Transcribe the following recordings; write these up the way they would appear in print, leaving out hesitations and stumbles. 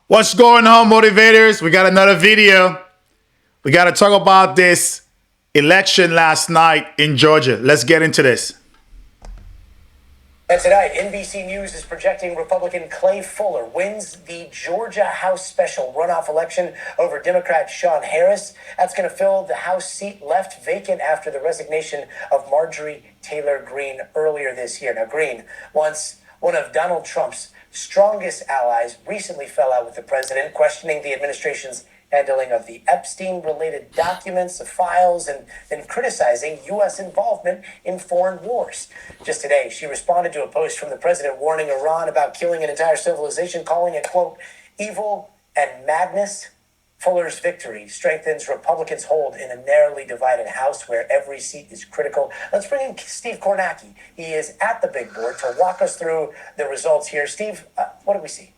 What's going on, motivators? We got another video. We got to talk about this election last night in Georgia. Let's get into this. And tonight, NBC News is projecting Republican Clay Fuller wins the Georgia House special runoff election over Democrat Sean Harris. That's going to fill the House seat left vacant after the resignation of Marjorie Taylor Greene earlier this year. Now, Greene, once one of Donald Trump's strongest allies, recently fell out with the president, questioning the administration's handling of the Epstein-related documents, the files, and then criticizing U.S. involvement in foreign wars. Just today, she responded to a post from the president warning Iran about killing an entire civilization, calling it, quote, evil and madness. Fuller's victory strengthens Republicans' hold in a narrowly divided House where every seat is critical. Let's bring in Steve Kornacki. He is at the big board to walk us through the results here. Steve, what do we see?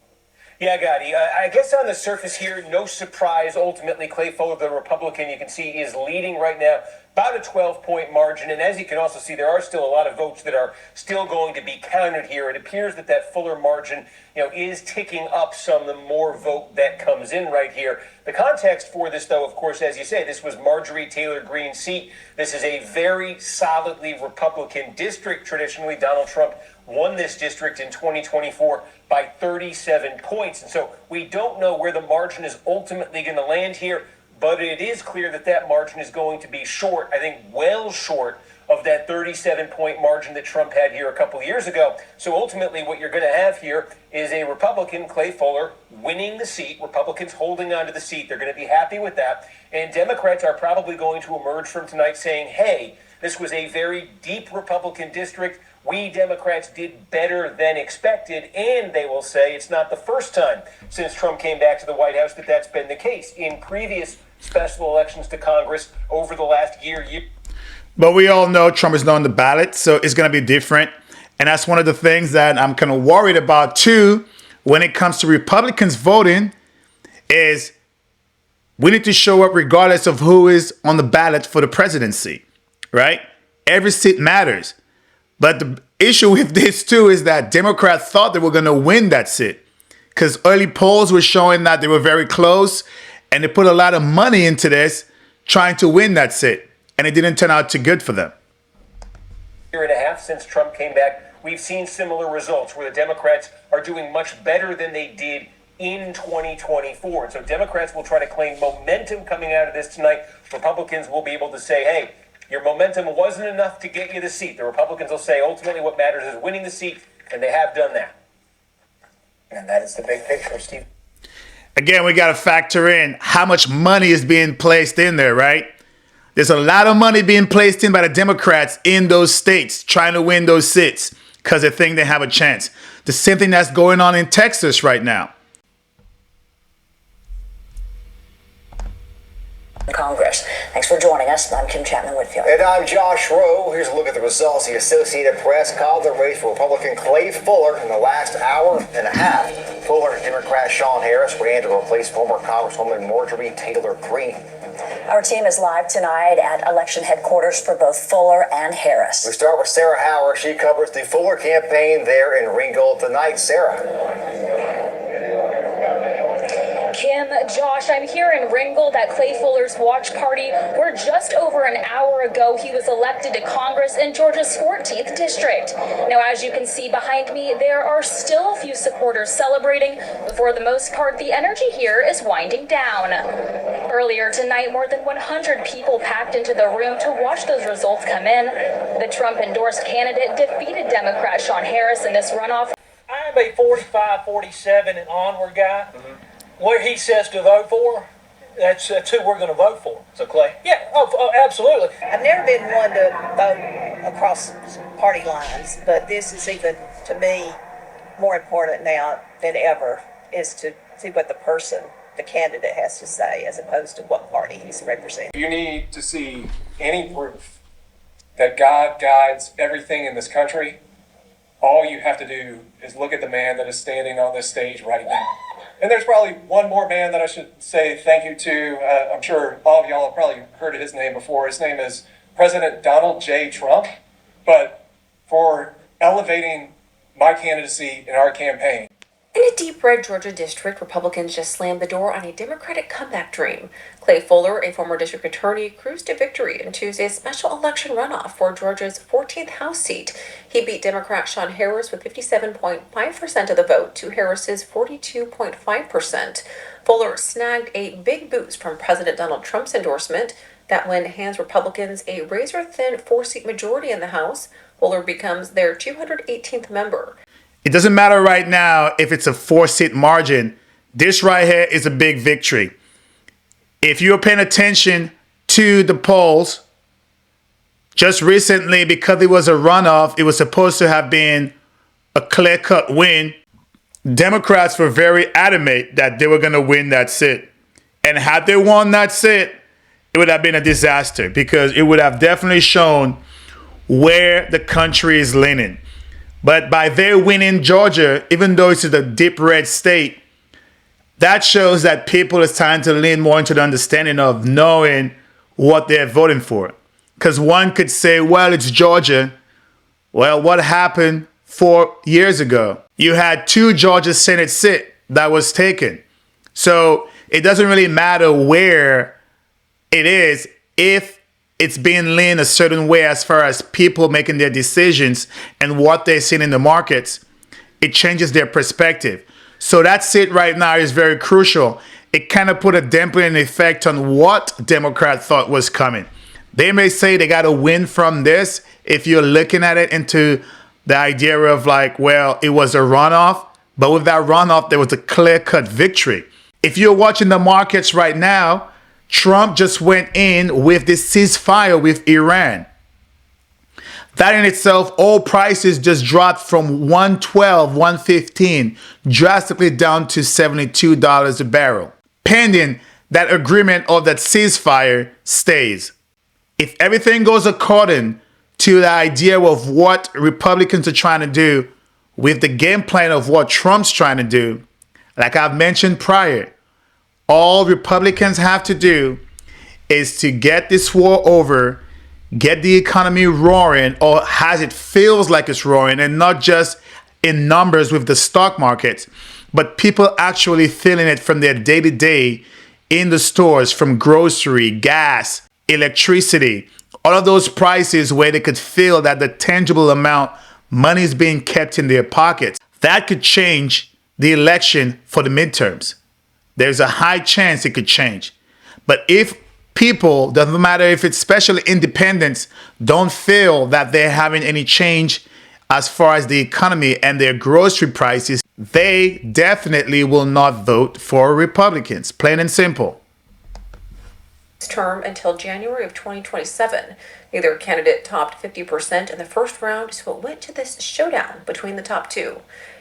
Yeah, Gotti, I guess on the surface here, no surprise. Ultimately, Clay Fuller, the Republican, you can see, is leading right now, about a 12-point margin. And as you can also see, there are still a lot of votes that are still going to be counted here. It appears that that Fuller margin, is ticking up some the more vote that comes in right here. The context for this, though, of course, as you say, this was Marjorie Taylor Greene's seat. This is a very solidly Republican district. Traditionally, Donald Trump won this district in 2024 by 37 points. And so we don't know where the margin is ultimately going to land here, but it is clear that that margin is going to be short, I think well short of that 37-point margin that Trump had here a couple of years ago. So ultimately what you're going to have here is a Republican, Clay Fuller, winning the seat, Republicans holding on to the seat. They're going to be happy with that. And Democrats are probably going to emerge from tonight saying, hey, this was a very deep Republican district. We Democrats did better than expected, and they will say it's not the first time since Trump came back to the White House that that's been the case. In previous special elections to Congress over the last year. But we all know Trump is not on the ballot, so it's going to be different. And that's one of the things that I'm kind of worried about, too, when it comes to Republicans voting, is we need to show up regardless of who is on the ballot for the presidency, right? Every seat matters. But the issue with this, too, is that Democrats thought they were going to win that seat because early polls were showing that they were very close, and they put a lot of money into this trying to win that seat, and it didn't turn out too good for them. Year and a half since Trump came back, we've seen similar results where the Democrats are doing much better than they did in 2024. And so Democrats will try to claim momentum coming out of this tonight. Republicans will be able to say, hey, your momentum wasn't enough to get you the seat. The Republicans will say ultimately what matters is winning the seat, and they have done that. And that is the big picture, Steve. Again, we got to factor in how much money is being placed in there, right? There's a lot of money being placed in by the Democrats in those states trying to win those seats because they think they have a chance. The same thing that's going on in Texas right now. Congress. Thanks for joining us. I'm Kim Chapman-Whitfield. And I'm Josh Rowe. Here's a look at the results. The Associated Press called the race for Republican Clay Fuller in the last hour and a half. Fuller and Democrat Sean Harris ran to replace former Congresswoman Marjorie Taylor Greene. Our team is live tonight at election headquarters for both Fuller and Harris. We start with Sarah Howard. She covers the Fuller campaign there in Ringgold tonight. Sarah. Kim, Josh, I'm here in Ringgold at Clay Fuller's watch party, where just over an hour ago he was elected to Congress in Georgia's 14th district. Now, as you can see behind me, there are still a few supporters celebrating, but for the most part, the energy here is winding down. Earlier tonight, more than 100 people packed into the room to watch those results come in. The Trump-endorsed candidate defeated Democrat Sean Harris in this runoff. I'm a 45, 47 and onward guy. Where he says to vote for, that's who we're going to vote for. So, Clay? Yeah, absolutely. I've never been one to vote across party lines, but this is even, to me, more important now than ever, is to see what the person, the candidate, has to say as opposed to what party he's representing. You need to see any proof that God guides everything in this country. All you have to do is look at the man that is standing on this stage right now. And there's probably one more man that I should say thank you to. I'm sure all of y'all have probably heard of his name before. His name is President Donald J. Trump. But for elevating my candidacy in our campaign, In a deep red Georgia district, Republicans just slammed the door on a Democratic comeback dream. Clay Fuller, a former district attorney, cruised to victory in Tuesday's special election runoff for Georgia's 14th House seat. He beat Democrat Sean Harris with 57.5% of the vote to Harris's 42.5%. Fuller snagged a big boost from President Donald Trump's endorsement. That win hands Republicans a razor-thin 4-seat majority in the House. Fuller becomes their 218th member. It doesn't matter right now if it's a 4-seat margin. This right here is a big victory. If you're paying attention to the polls, just recently, because it was a runoff, it was supposed to have been a clear-cut win. Democrats were very adamant that they were going to win that seat. And had they won that seat, it would have been a disaster because it would have definitely shown where the country is leaning. But by their winning Georgia, even though it's a deep red state, that shows that people are starting to lean more into the understanding of knowing what they're voting for. Because one could say, well, it's Georgia. Well, what happened 4 years ago? You had 2 Georgia Senate seats that was taken. So it doesn't really matter where it is if it's being leaned a certain way as far as people making their decisions and what they're seeing in the markets. It changes their perspective. So that seat right now is very crucial. It kind of put a dampening effect on what Democrats thought was coming. They may say they got to win from this if you're looking at it into the idea of like, well, it was a runoff, but with that runoff, there was a clear-cut victory. If you're watching the markets right now, Trump just went in with this ceasefire with Iran. That in itself, oil prices just dropped from 112, 115, drastically down to $72 a barrel, pending that agreement or that ceasefire stays. If everything goes according to the idea of what Republicans are trying to do with the game plan of what Trump's trying to do, like I've mentioned prior, all Republicans have to do is to get this war over, get the economy roaring, or as it feels like it's roaring, and not just in numbers with the stock market, but people actually feeling it from their day-to-day in the stores, from grocery, gas, electricity, all of those prices where they could feel that the tangible amount money is being kept in their pockets. That could change the election for the midterms. There's a high chance it could change. But if people, doesn't matter if it's especially independents, don't feel that they're having any change as far as the economy and their grocery prices, they definitely will not vote for Republicans, plain and simple. Term until January of 2027. Neither candidate topped 50% in the first round, so it went to this showdown between the top two.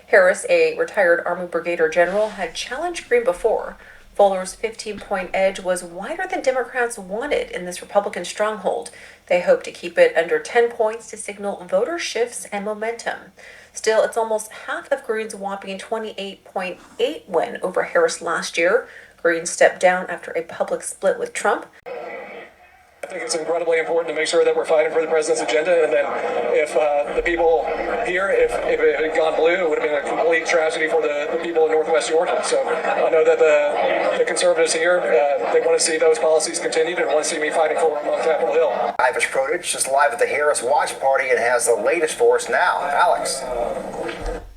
Harris, a retired Army Brigadier General, had challenged Green before. Fuller's 15-point edge was wider than Democrats wanted in this Republican stronghold. They hope to keep it under 10 points to signal voter shifts and momentum. Still, it's almost half of Green's whopping 28.8 win over Harris last year. Green stepped down after a public split with Trump. I think it's incredibly important to make sure that we're fighting for the president's agenda, and then if the people here, if it had gone blue, it would have been a complete tragedy for the people in Northwest Georgia. So I know that the conservatives here, they want to see those policies continued and want to see me fighting for them on Capitol Hill. Ivish Protich is live at the Harris Watch Party and has the latest for us now. Alex.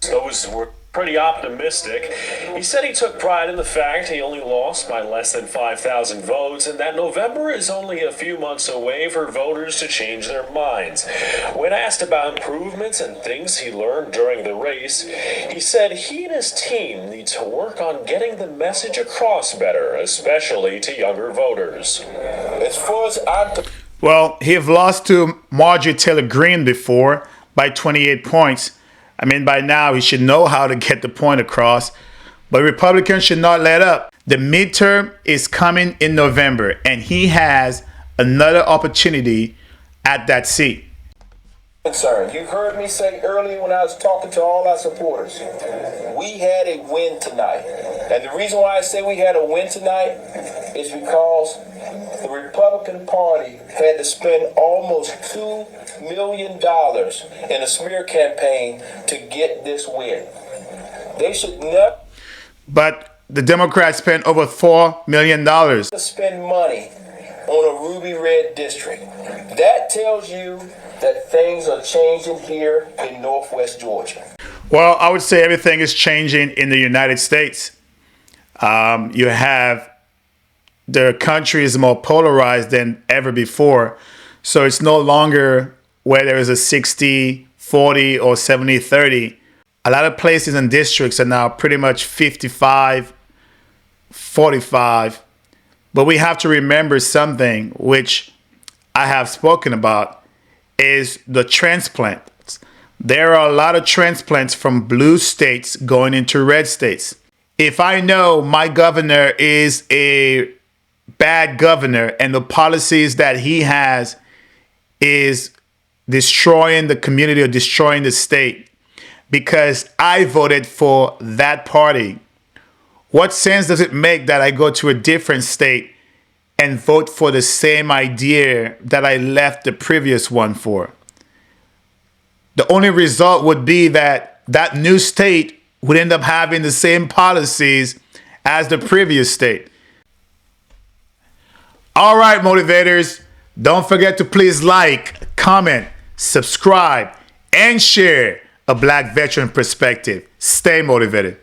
Those were pretty optimistic. He said he took pride in the fact he only lost by less than 5,000 votes and that November is only a few months away for voters to change their minds. When asked about improvements and things he learned during the race, he said he and his team need to work on getting the message across better, especially to younger voters. As far as Well, he've lost to Marjorie Taylor Greene before by 28 points. I mean, by now, he should know how to get the point across. But Republicans should not let up. The midterm is coming in November, and he has another opportunity at that seat. Concern. You heard me say earlier when I was talking to all our supporters, we had a win tonight. And the reason why I say we had a win tonight is because the Republican Party had to spend almost $2 million in a smear campaign to get this win. They should never But the Democrats spent over $4 million. spend money on a ruby red district. That tells you that things are changing here in Northwest Georgia. Well, I would say everything is changing in the United States. You have the country is more polarized than ever before. So it's no longer where there is a 60-40 or 70-30. A lot of places and districts are now pretty much 55-45. But we have to remember something which I have spoken about is the transplants. There are a lot of transplants from blue states going into red states. If I know my governor is a bad governor and the policies that he has is destroying the community or destroying the state because I voted for that party, what sense does it make that I go to a different state and vote for the same idea that I left the previous one for? The only result would be that that new state would end up having the same policies as the previous state. All right, motivators, don't forget to please like, comment, subscribe, and share a Black veteran perspective. Stay motivated.